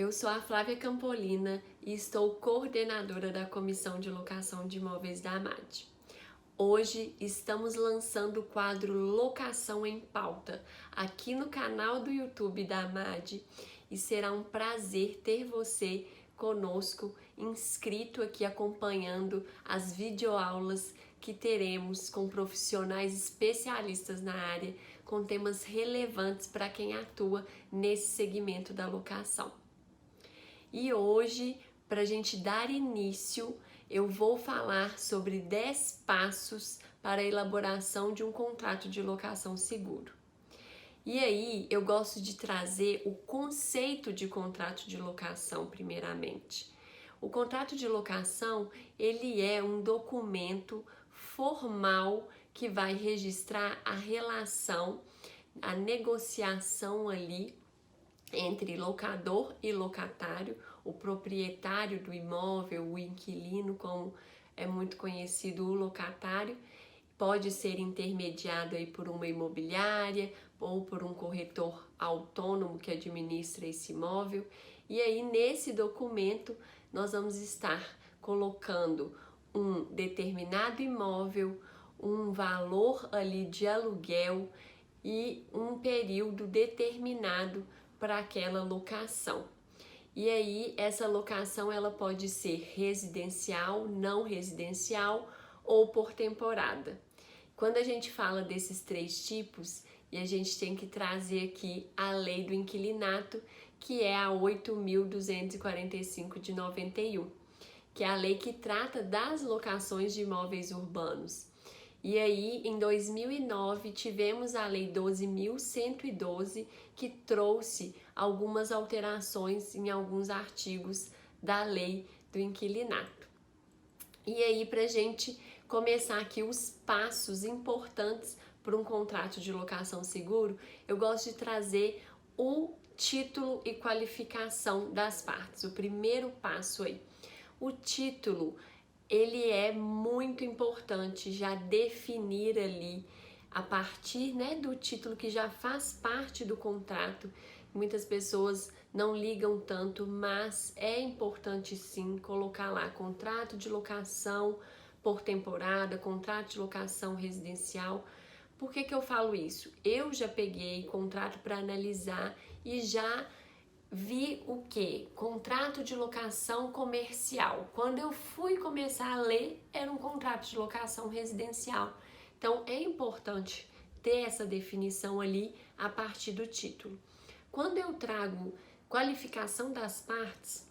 Eu sou a Flávia Campolina e estou coordenadora da Comissão de Locação de Imóveis da AMAD. Hoje estamos lançando o quadro Locação em Pauta aqui no canal do YouTube da AMAD e será um prazer ter você conosco, inscrito aqui acompanhando as videoaulas que teremos com profissionais especialistas na área, com temas relevantes para quem atua nesse segmento da locação. E hoje, para a gente dar início, eu vou falar sobre 10 passos para a elaboração de um contrato de locação seguro. E aí, eu gosto de trazer o conceito de contrato de locação primeiramente. O contrato de locação, ele é um documento formal que vai registrar a relação, a negociação ali entre locador e locatário, o proprietário do imóvel, o inquilino, como é muito conhecido, o locatário, pode ser intermediado aí por uma imobiliária ou por um corretor autônomo que administra esse imóvel. E aí nesse documento nós vamos estar colocando um determinado imóvel, um valor ali de aluguel e um período determinado para aquela locação. E aí essa locação ela pode ser residencial, não residencial ou por temporada. Quando a gente fala desses três tipos, e a gente tem que trazer aqui a lei do inquilinato, que é a 8.245 de 91, que é a lei que trata das locações de imóveis urbanos. E aí, em 2009, tivemos a Lei 12.112, que trouxe algumas alterações em alguns artigos da Lei do Inquilinato. E aí, para a gente começar aqui os passos importantes para um contrato de locação seguro, eu gosto de trazer o título e qualificação das partes. O primeiro passo aí. O título, ele é muito importante já definir ali a partir, do título que já faz parte do contrato. Muitas pessoas não ligam tanto, mas é importante sim colocar lá contrato de locação por temporada, contrato de locação residencial. Por que eu falo isso? Eu já peguei contrato para analisar e já vi o que? Contrato de locação comercial. Quando eu fui começar a ler, era um contrato de locação residencial. Então, é importante ter essa definição ali a partir do título. Quando eu trago qualificação das partes,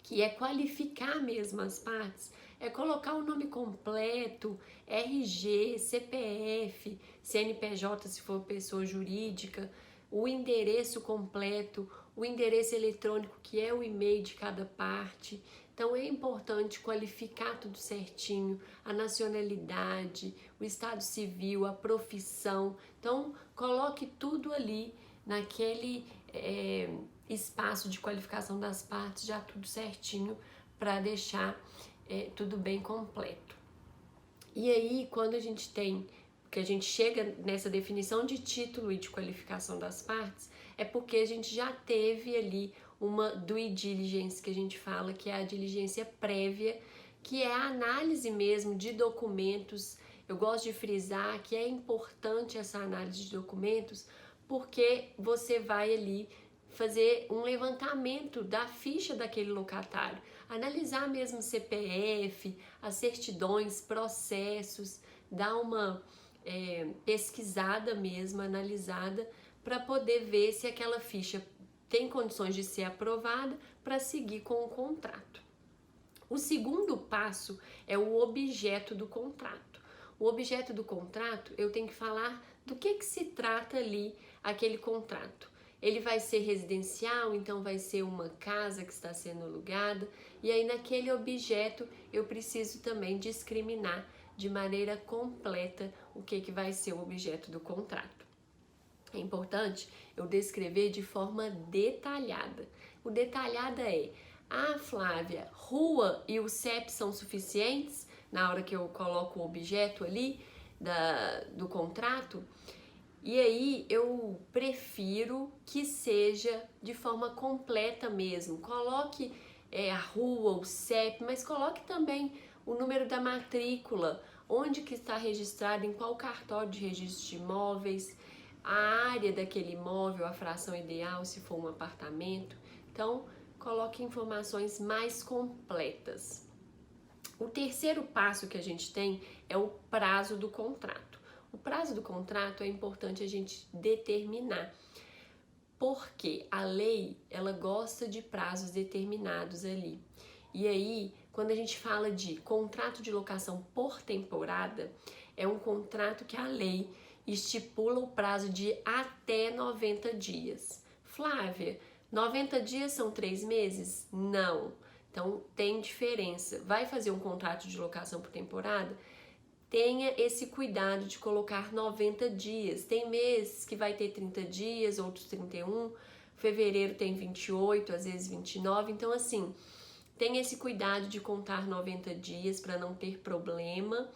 que é qualificar mesmo as partes, é colocar o nome completo, RG, CPF, CNPJ se for pessoa jurídica, o endereço completo, o endereço eletrônico, que é o e-mail de cada parte. Então é importante qualificar tudo certinho, a nacionalidade, o estado civil, a profissão. Então coloque tudo ali naquele espaço de qualificação das partes, já tudo certinho, para deixar tudo bem completo. E aí, quando a gente chega nessa definição de título e de qualificação das partes, é porque a gente já teve ali uma due diligence, que a gente fala que é a diligência prévia, que é a análise mesmo de documentos. Eu gosto de frisar que é importante essa análise de documentos, porque você vai ali fazer um levantamento da ficha daquele locatário, analisar mesmo CPF, as certidões, processos, dar uma pesquisada mesmo, analisada, para poder ver se aquela ficha tem condições de ser aprovada para seguir com o contrato. O segundo passo é o objeto do contrato. O objeto do contrato, eu tenho que falar do que se trata ali aquele contrato. Ele vai ser residencial, então vai ser uma casa que está sendo alugada, e aí naquele objeto eu preciso também discriminar de maneira completa o que vai ser o objeto do contrato. É importante eu descrever de forma detalhada. O detalhada é: Flávia, rua e o CEP são suficientes na hora que eu coloco o objeto ali do contrato? E aí eu prefiro que seja de forma completa mesmo. Coloque a rua, o CEP, mas coloque também o número da matrícula, onde que está registrado, em qual cartório de registro de imóveis, a área daquele imóvel, a fração ideal, se for um apartamento. Então, coloque informações mais completas. O terceiro passo que a gente tem é o prazo do contrato. O prazo do contrato é importante a gente determinar, porque a lei, ela gosta de prazos determinados ali. E aí, quando a gente fala de contrato de locação por temporada, é um contrato que a lei estipula o prazo de até 90 dias. Flávia, 90 dias são 3 meses? Não. Então, tem diferença. Vai fazer um contrato de locação por temporada? Tenha esse cuidado de colocar 90 dias. Tem meses que vai ter 30 dias, outros 31. Fevereiro tem 28, às vezes 29. Então, assim, tenha esse cuidado de contar 90 dias para não ter problema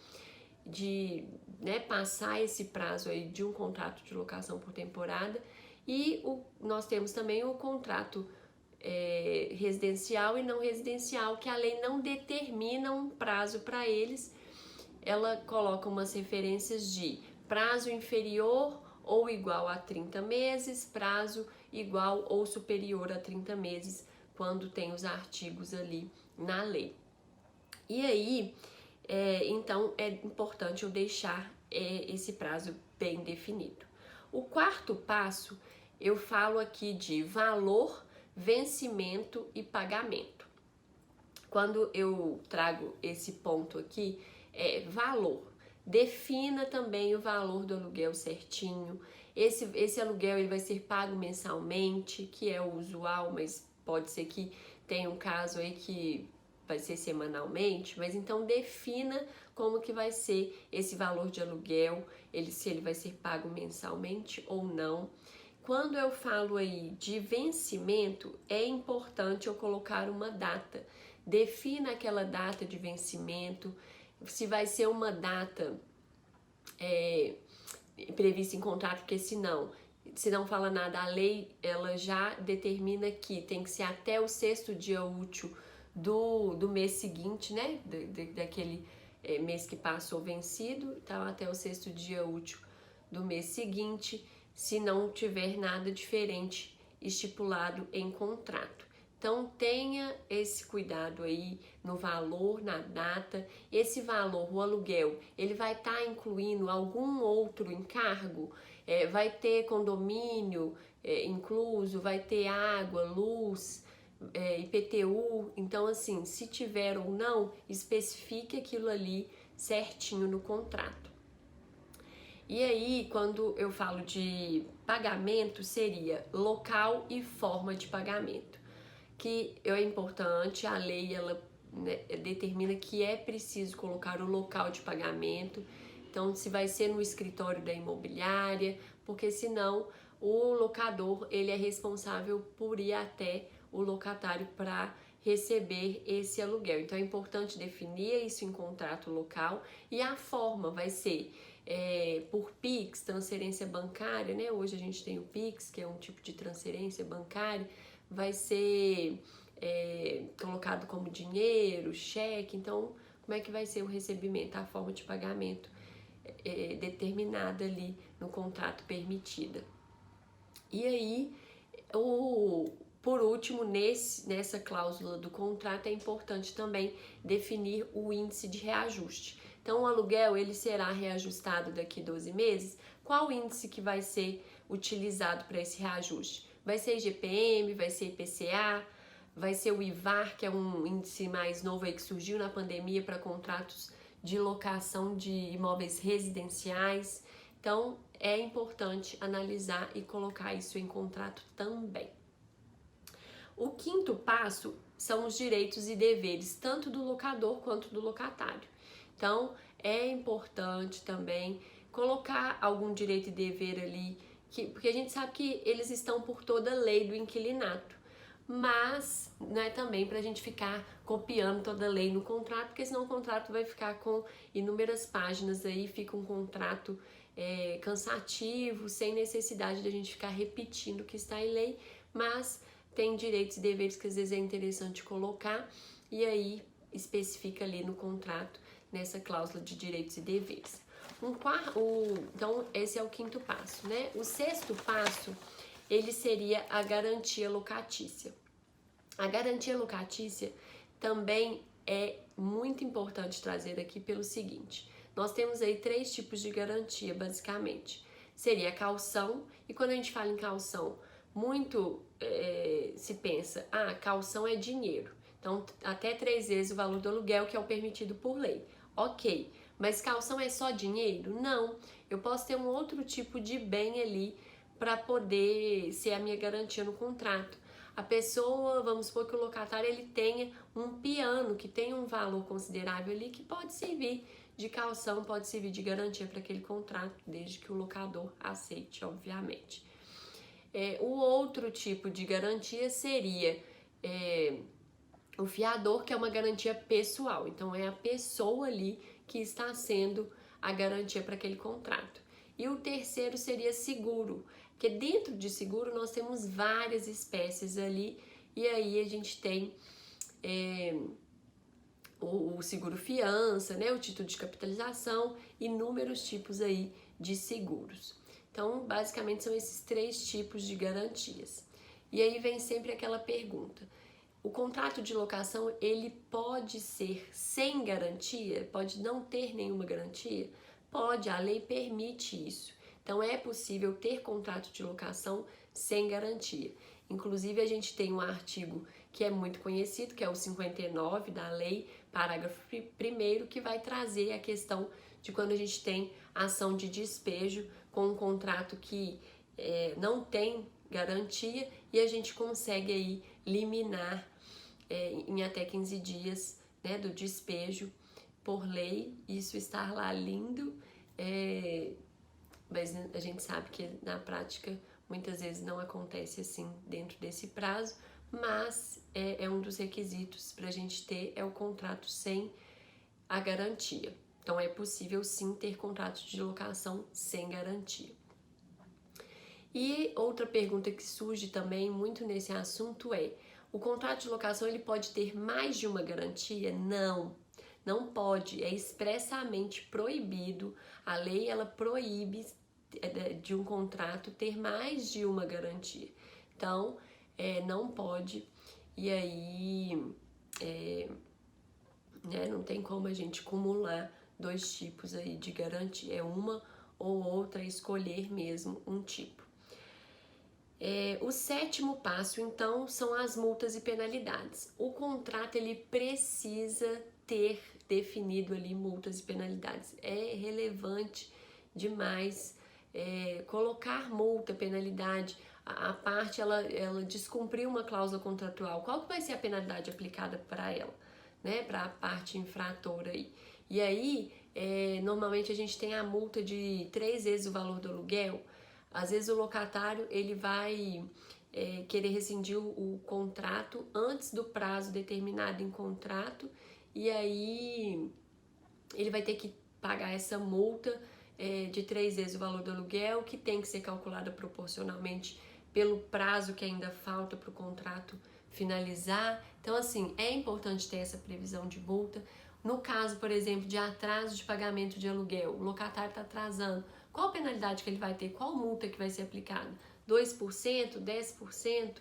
de passar esse prazo aí de um contrato de locação por temporada. E nós temos também o contrato residencial e não residencial, que a lei não determina um prazo para eles. Ela coloca umas referências de prazo inferior ou igual a 30 meses, prazo igual ou superior a 30 meses, quando tem os artigos ali na lei. E aí, então é importante eu deixar esse prazo bem definido. O quarto passo, eu falo aqui de valor, vencimento e pagamento. Quando eu trago esse ponto aqui, valor. Defina também o valor do aluguel certinho. Esse aluguel ele vai ser pago mensalmente, que é o usual, mas pode ser que tenha um caso aí que vai ser semanalmente, mas então defina como que vai ser esse valor de aluguel, se ele vai ser pago mensalmente ou não. Quando eu falo aí de vencimento, é importante eu colocar uma data. Defina aquela data de vencimento, se vai ser uma data prevista em contrato, porque se não fala nada, a lei ela já determina que tem que ser até o 6º dia útil do mês seguinte, né? Daquele mês que passou vencido, então até o 6º dia útil do mês seguinte, se não tiver nada diferente estipulado em contrato. Então tenha esse cuidado aí no valor, na data. Esse valor, o aluguel, ele vai estar incluindo algum outro encargo? Vai ter condomínio incluso, vai ter água, luz, IPTU. Então assim, se tiver ou não, especifique aquilo ali certinho no contrato. E aí, quando eu falo de pagamento, seria local e forma de pagamento, que é importante, a lei ela determina que é preciso colocar o local de pagamento. Então, se vai ser no escritório da imobiliária, porque senão o locador ele é responsável por ir até o locatário para receber esse aluguel. Então, é importante definir isso em contrato local, e a forma vai ser por Pix, transferência bancária, né? Hoje a gente tem o Pix, que é um tipo de transferência bancária, vai ser colocado como dinheiro, cheque. Então, como é que vai ser o recebimento, a forma de pagamento determinada ali no contrato permitida. E aí, por último, nessa cláusula do contrato, é importante também definir o índice de reajuste. Então, o aluguel ele será reajustado daqui a 12 meses. Qual índice que vai ser utilizado para esse reajuste? Vai ser IGPM, vai ser IPCA, vai ser o IVAR, que é um índice mais novo aí que surgiu na pandemia para contratos de locação de imóveis residenciais. Então, é importante analisar e colocar isso em contrato também. O quinto passo são os direitos e deveres, tanto do locador quanto do locatário. Então, é importante também colocar algum direito e dever ali, porque a gente sabe que eles estão por toda a lei do inquilinato, mas não é também para a gente ficar copiando toda a lei no contrato, porque senão o contrato vai ficar com inúmeras páginas aí, fica um contrato cansativo, sem necessidade de a gente ficar repetindo o que está em lei, mas tem direitos e deveres que às vezes é interessante colocar, e aí especifica ali no contrato, nessa cláusula de direitos e deveres. Então, esse é o quinto passo, né? O sexto passo, ele seria a garantia locatícia. A garantia locatícia também é muito importante trazer aqui pelo seguinte: nós temos aí 3 tipos de garantia, basicamente. Seria a caução, e quando a gente fala em caução, muito se pensa, caução é dinheiro. Então, até 3 vezes o valor do aluguel, que é o permitido por lei. Ok, mas caução é só dinheiro? Não, eu posso ter um outro tipo de bem ali para poder ser a minha garantia no contrato. A pessoa, vamos supor que o locatário ele tenha um piano que tem um valor considerável ali, que pode servir de caução, pode servir de garantia para aquele contrato, desde que o locador aceite, obviamente. O outro tipo de garantia seria o fiador, que é uma garantia pessoal. Então, é a pessoa ali que está sendo a garantia para aquele contrato. E o terceiro seria seguro, porque dentro de seguro nós temos várias espécies ali, e aí a gente tem o seguro fiança, né, o título de capitalização, inúmeros tipos aí de seguros. Então, basicamente são esses 3 tipos de garantias. E aí vem sempre aquela pergunta: o contrato de locação, ele pode ser sem garantia? Pode não ter nenhuma garantia? Pode, a lei permite isso. Então, é possível ter contrato de locação sem garantia. Inclusive, a gente tem um artigo que é muito conhecido, que é o 59 da lei, parágrafo 1º, que vai trazer a questão de quando a gente tem ação de despejo com um contrato que não tem garantia, e a gente consegue aí liminar em até 15 dias, né, do despejo por lei. Isso está lá lindo, mas a gente sabe que na prática muitas vezes não acontece assim dentro desse prazo, mas é um dos requisitos para a gente ter o contrato sem a garantia. Então é possível sim ter contrato de locação sem garantia. E outra pergunta que surge também muito nesse assunto é: o contrato de locação ele pode ter mais de uma garantia? Não, não pode, é expressamente proibido. A lei ela proíbe de um contrato ter mais de uma garantia. Então, não pode, e aí não tem como a gente acumular 2 tipos aí de garantia, é uma ou outra, escolher mesmo um tipo. O 7º passo, então, são as multas e penalidades. O contrato, ele precisa ter definido ali multas e penalidades. É relevante demais colocar multa, penalidade. A parte, ela descumpriu uma cláusula contratual. Qual que vai ser a penalidade aplicada para ela, né? Para a parte infratora aí. E aí, normalmente a gente tem a multa de 3 vezes o valor do aluguel. Às vezes o locatário ele vai querer rescindir o contrato antes do prazo determinado em contrato, e aí ele vai ter que pagar essa multa de 3 vezes o valor do aluguel, que tem que ser calculada proporcionalmente pelo prazo que ainda falta para o contrato finalizar. Então, assim, é importante ter essa previsão de multa. No caso, por exemplo, de atraso de pagamento de aluguel, o locatário está atrasando, qual a penalidade que ele vai ter? Qual multa que vai ser aplicada? 2%? 10%?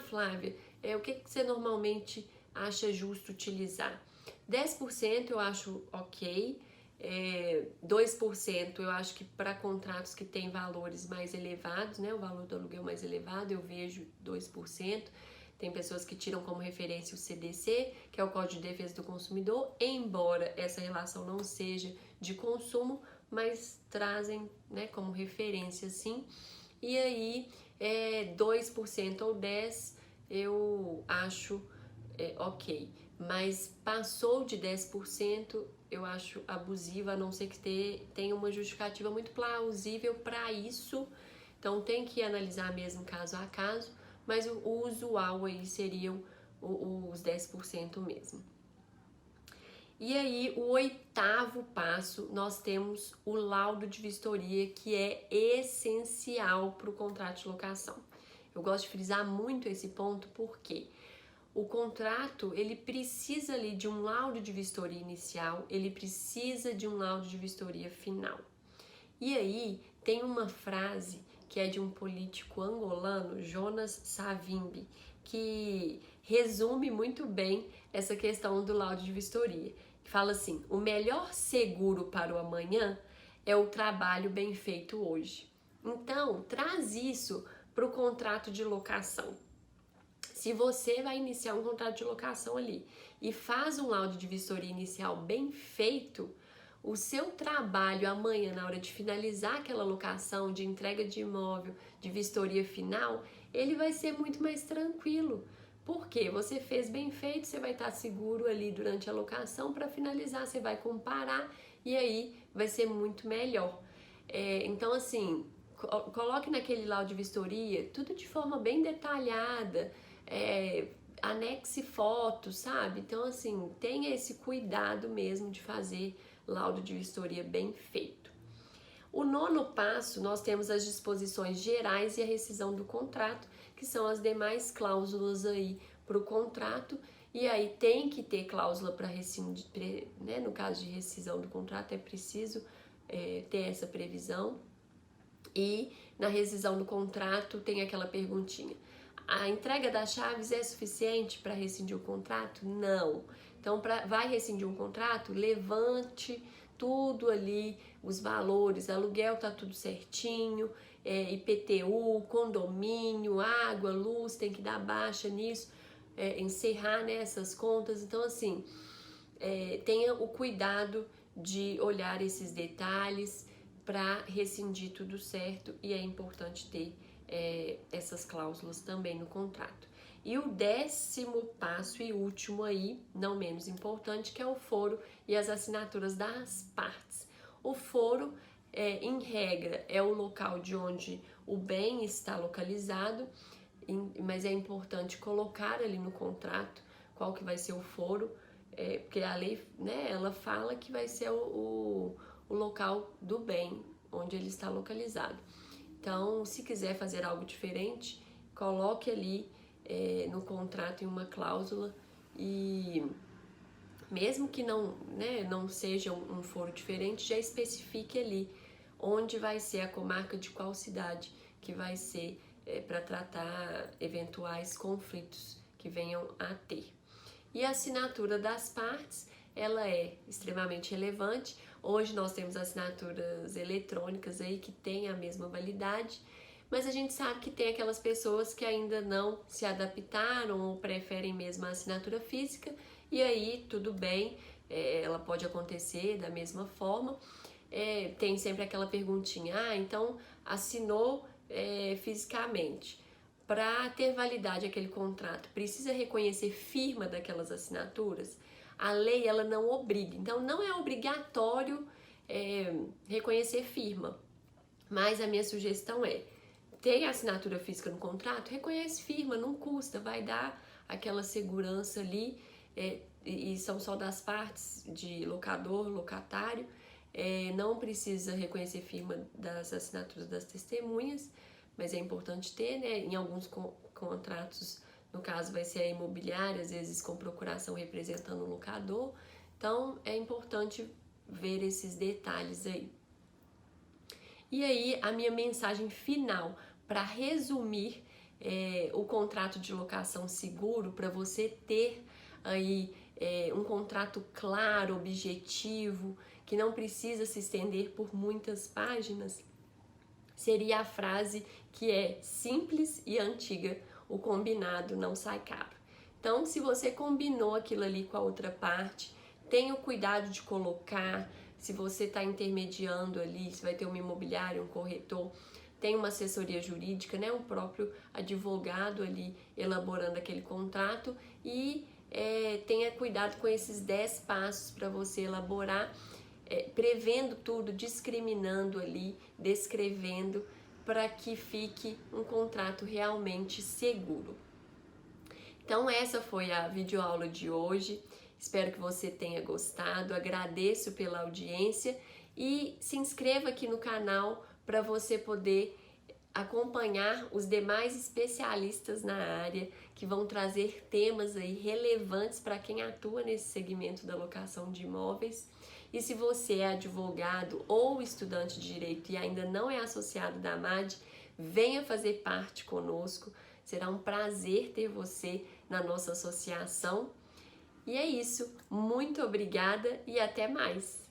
Flávia, o que você normalmente acha justo utilizar? 10% eu acho ok, 2% eu acho que para contratos que têm valores mais elevados, né, o valor do aluguel mais elevado, eu vejo 2%. Tem pessoas que tiram como referência o CDC, que é o Código de Defesa do Consumidor, embora essa relação não seja de consumo, mas trazem, né, como referência, sim. E aí, 2% ou 10% eu acho ok, mas passou de 10% eu acho abusivo, a não ser que tenha uma justificativa muito plausível para isso. Então tem que analisar mesmo caso a caso, mas o usual aí seriam os 10% mesmo. E aí, o 8º passo, nós temos o laudo de vistoria, que é essencial para o contrato de locação. Eu gosto de frisar muito esse ponto porque o contrato, ele precisa ali de um laudo de vistoria inicial, ele precisa de um laudo de vistoria final. E aí, tem uma frase que é de um político angolano, Jonas Savimbi, que resume muito bem essa questão do laudo de vistoria. Que fala assim: o melhor seguro para o amanhã é o trabalho bem feito hoje. Então, traz isso para o contrato de locação. Se você vai iniciar um contrato de locação ali e faz um laudo de vistoria inicial bem feito, o seu trabalho amanhã, na hora de finalizar aquela locação, de entrega de imóvel, de vistoria final, ele vai ser muito mais tranquilo. Porque você fez bem feito, você vai estar seguro ali durante a locação, para finalizar você vai comparar e aí vai ser muito melhor. Então assim, coloque naquele laudo de vistoria tudo de forma bem detalhada, anexe fotos, sabe? Então assim, tenha esse cuidado mesmo de fazer laudo de vistoria bem feito. O 9º passo, nós temos as disposições gerais e a rescisão do contrato, que são as demais cláusulas aí para o contrato, e aí tem que ter cláusula para rescindir, né? No caso de rescisão do contrato é preciso ter essa previsão. E na rescisão do contrato tem aquela perguntinha: a entrega das chaves é suficiente para rescindir o contrato? Não. Então, vai rescindir um contrato, levante tudo ali, os valores, aluguel tá tudo certinho, IPTU, condomínio, água, luz, tem que dar baixa nisso, encerrar nessas contas. Então, assim, tenha o cuidado de olhar esses detalhes para rescindir tudo certo, e é importante ter essas cláusulas também no contrato. E o 10º passo e último aí, não menos importante, que é o foro e as assinaturas das partes. O foro, em regra, é o local de onde o bem está localizado, mas é importante colocar ali no contrato qual que vai ser o foro, porque a lei, né, ela fala que vai ser o local do bem, onde ele está localizado. Então, se quiser fazer algo diferente, coloque ali no contrato em uma cláusula, e mesmo que não seja um foro diferente, já especifique ali onde vai ser a comarca de qual cidade que vai ser para tratar eventuais conflitos que venham a ter. E a assinatura das partes, ela é extremamente relevante. Hoje nós temos assinaturas eletrônicas aí que têm a mesma validade, mas a gente sabe que tem aquelas pessoas que ainda não se adaptaram ou preferem mesmo a assinatura física, e aí tudo bem, ela pode acontecer da mesma forma. Tem sempre aquela perguntinha: então assinou fisicamente. Para ter validade aquele contrato, precisa reconhecer firma daquelas assinaturas? A lei, ela não obriga, então não é obrigatório reconhecer firma, mas a minha sugestão tem assinatura física no contrato, reconhece firma, não custa, vai dar aquela segurança ali, e são só das partes, de locador, locatário, não precisa reconhecer firma das assinaturas das testemunhas, mas é importante ter, né? Em alguns contratos, no caso vai ser a imobiliária, às vezes com procuração representando o locador, então é importante ver esses detalhes aí. E aí, a minha mensagem final, para resumir o contrato de locação seguro, para você ter aí um contrato claro, objetivo, que não precisa se estender por muitas páginas, seria a frase que é simples e antiga: o combinado não sai caro. Então, se você combinou aquilo ali com a outra parte, tenha o cuidado de colocar. Se você está intermediando ali, se vai ter uma imobiliária, um corretor, tem uma assessoria jurídica, né, um próprio advogado ali elaborando aquele contrato, e tenha cuidado com esses 10 passos para você elaborar, prevendo tudo, discriminando ali, descrevendo, para que fique um contrato realmente seguro. Então essa foi a videoaula de hoje. Espero que você tenha gostado, agradeço pela audiência e se inscreva aqui no canal para você poder acompanhar os demais especialistas na área que vão trazer temas aí relevantes para quem atua nesse segmento da locação de imóveis. E se você é advogado ou estudante de direito e ainda não é associado da AMAD, venha fazer parte conosco. Será um prazer ter você na nossa associação. E é isso. Muito obrigada e até mais!